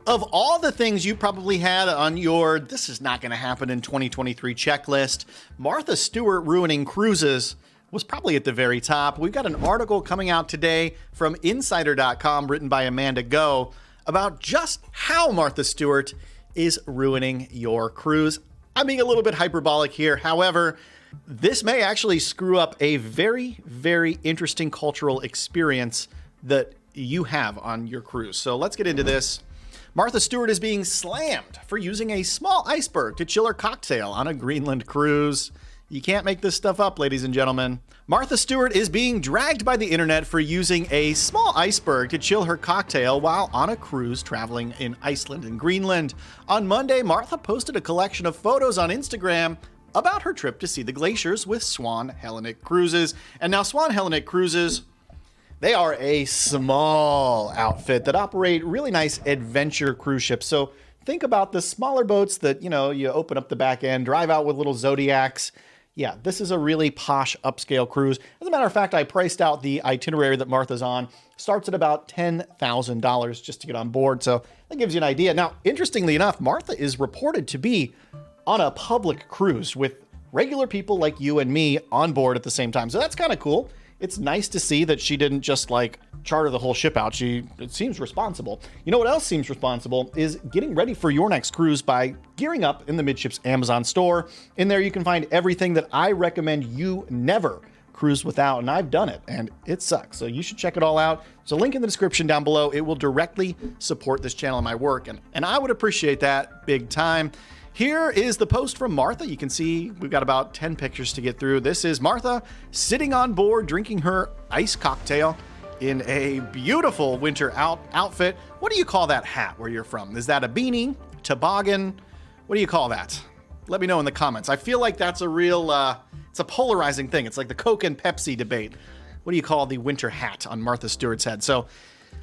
Of all the things you probably had on your "this is not going to happen in 2023" checklist, Martha Stewart ruining cruises was probably at the very top. We've got an article coming out today from Insider.com written by Amanda Go about just how Martha Stewart is ruining your cruise. I'm being a little bit hyperbolic here. However, this may actually screw up a very, very interesting cultural experience that you have on your cruise. So let's get into this. Martha Stewart is being slammed for using a small iceberg to chill her cocktail on a Greenland cruise. You can't make this stuff up, ladies and gentlemen. Martha Stewart is being dragged by the internet for using a small iceberg to chill her cocktail while on a cruise traveling in Iceland and Greenland. On Monday, Martha posted a collection of photos on Instagram about her trip to see the glaciers with Swan Hellenic Cruises. And now Swan Hellenic Cruises, they are a small outfit that operate really nice adventure cruise ships. So think about the smaller boats that, you open up the back end, drive out with little Zodiacs. Yeah, this is a really posh upscale cruise. As a matter of fact, I priced out the itinerary that Martha's on. Starts at about $10,000 just to get on board. So that gives you an idea. Now, interestingly enough, Martha is reported to be on a public cruise with regular people like you and me on board at the same time. So that's kind of cool. It's nice to see that she didn't just charter the whole ship out. It seems responsible. You know what else seems responsible is getting ready for your next cruise by gearing up in the Midships Amazon store. In there, you can find everything that I recommend you never cruise without, and I've done it, and it sucks. So you should check it all out. There's a link in the description down below. It will directly support this channel and my work, and I would appreciate that big time. Here is the post from Martha. You can see we've got about 10 pictures to get through. This is Martha sitting on board drinking her ice cocktail in a beautiful winter outfit. What do you call that hat where you're from? Is that a beanie? Toboggan? What do you call that? Let me know in the comments. I feel like that's a real, it's a polarizing thing. It's like the Coke and Pepsi debate. What do you call the winter hat on Martha Stewart's head? So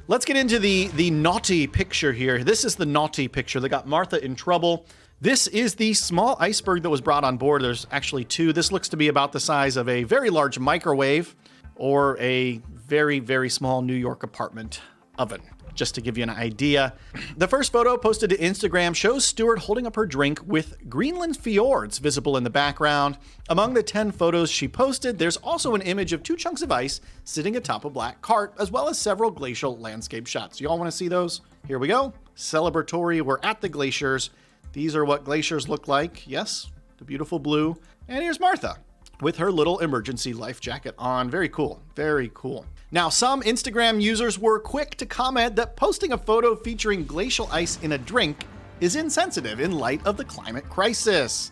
let's get into the naughty picture here. This is the naughty picture that got Martha in trouble. This is the small iceberg that was brought on board. There's actually two. This looks to be about the size of a very large microwave or a very, very small New York apartment oven, just to give you an idea. The first photo posted to Instagram shows Stewart holding up her drink with Greenland fjords visible in the background. Among the 10 photos she posted, there's also an image of 2 chunks of ice sitting atop a black cart, as well as several glacial landscape shots. You all want to see those? Here we go. Celebratory. We're at the glaciers. These are what glaciers look like. Yes, the beautiful blue. And here's Martha with her little emergency life jacket on. Very cool. Very cool. Now, some Instagram users were quick to comment that posting a photo featuring glacial ice in a drink is insensitive in light of the climate crisis.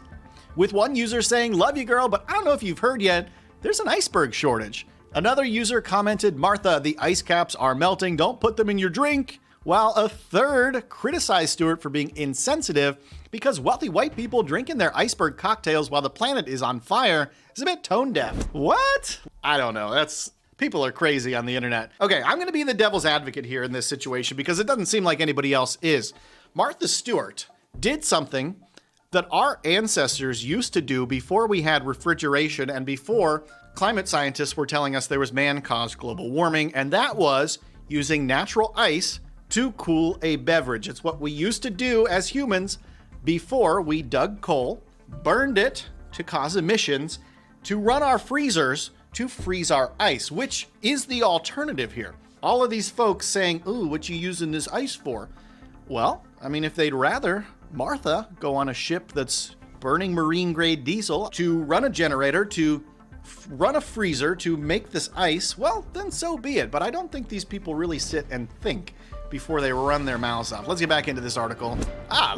With one user saying, "Love you, girl, but I don't know if you've heard yet, there's an iceberg shortage." Another user commented, "Martha, the ice caps are melting. Don't put them in your drink." While a third criticized Stewart for being insensitive because wealthy white people drinking their iceberg cocktails while the planet is on fire is a bit tone deaf. What? I don't know. People are crazy on the internet. Okay, I'm going to be the devil's advocate here in this situation because it doesn't seem like anybody else is. Martha Stewart did something that our ancestors used to do before we had refrigeration and before climate scientists were telling us there was man-caused global warming, and that was using natural ice to cool a beverage. It's what we used to do as humans before we dug coal, burned it to cause emissions, to run our freezers to freeze our ice, which is the alternative here. All of these folks saying, "Ooh, what you using this ice for?" Well, I mean, if they'd rather Martha go on a ship that's burning marine grade diesel to run a generator, to run a freezer to make this ice, well, then so be it. But I don't think these people really sit and think before they run their mouths off. Let's get back into this article.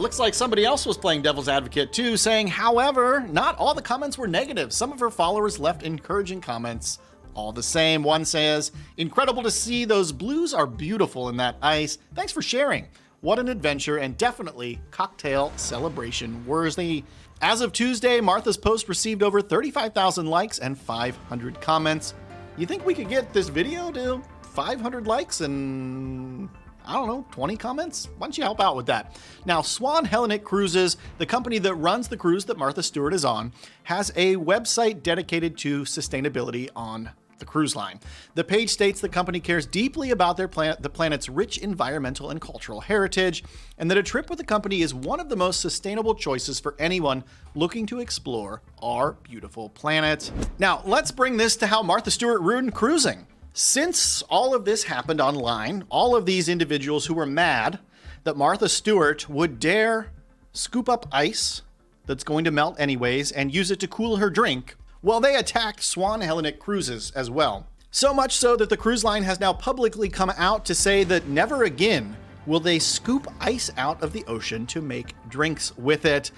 Looks like somebody else was playing devil's advocate too, saying, however, not all the comments were negative. Some of her followers left encouraging comments all the same. One says, "Incredible to see. Those blues are beautiful in that ice. Thanks for sharing. What an adventure, and definitely cocktail celebration worthy." As of Tuesday, Martha's post received over 35,000 likes and 500 comments. You think we could get this video to 500 likes and, I don't know, 20 comments? Why don't you help out with that? Now, Swan Hellenic Cruises, the company that runs the cruise that Martha Stewart is on, has a website dedicated to sustainability on the cruise line. The page states the company cares deeply about the planet's rich environmental and cultural heritage, and that a trip with the company is one of the most sustainable choices for anyone looking to explore our beautiful planet. Now, let's bring this to how Martha Stewart ruined cruising. Since all of this happened online, all of these individuals who were mad that Martha Stewart would dare scoop up ice that's going to melt anyways and use it to cool her drink, well, they attacked Swan Hellenic Cruises as well. So much so that the cruise line has now publicly come out to say that never again will they scoop ice out of the ocean to make drinks with it.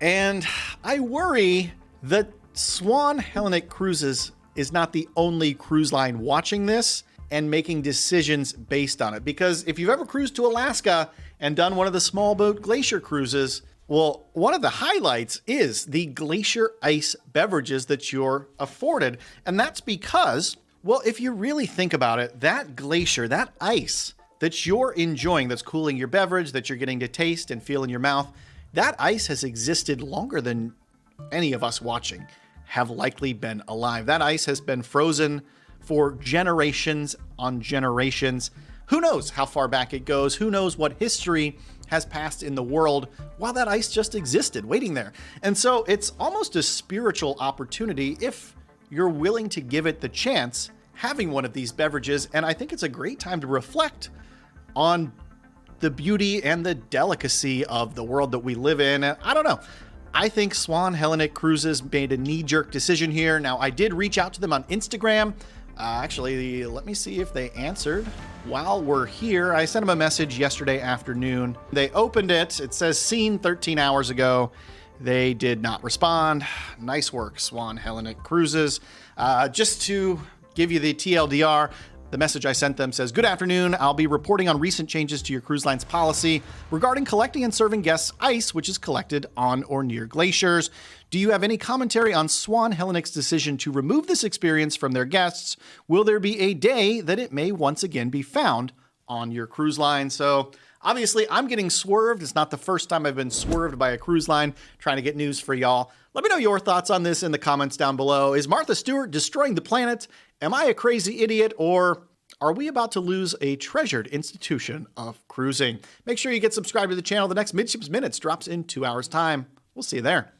And I worry that Swan Hellenic Cruises is not the only cruise line watching this and making decisions based on it. Because if you've ever cruised to Alaska and done one of the small boat glacier cruises, well, one of the highlights is the glacier ice beverages that you're afforded. And that's because, well, if you really think about it, that glacier, that ice that you're enjoying, that's cooling your beverage, that you're getting to taste and feel in your mouth, that ice has existed longer than any of us watching have likely been alive. That ice has been frozen for generations on generations. Who knows how far back it goes? Who knows what history has passed in the world while that ice just existed waiting there. And so it's almost a spiritual opportunity if you're willing to give it the chance having one of these beverages. And I think it's a great time to reflect on the beauty and the delicacy of the world that we live in. I don't know. I think Swan Hellenic Cruises made a knee-jerk decision here. Now, I did reach out to them on Instagram. Actually, let me see if they answered while we're here. I sent them a message yesterday afternoon. They opened it. It says seen 13 hours ago. They did not respond. Nice work, Swan Hellenic Cruises. Just to give you the TLDR, the message I sent them says, "Good afternoon. I'll be reporting on recent changes to your cruise line's policy regarding collecting and serving guests ice, which is collected on or near glaciers. Do you have any commentary on Swan Hellenic's decision to remove this experience from their guests? Will there be a day that it may once again be found on your cruise line?" So obviously I'm getting swerved. It's not the first time I've been swerved by a cruise line trying to get news for y'all. Let me know your thoughts on this in the comments down below. Is Martha Stewart destroying the planet? Am I a crazy idiot, or are we about to lose a treasured institution of cruising? Make sure you get subscribed to the channel. The next Midships Minutes drops in 2 hours' time. We'll see you there.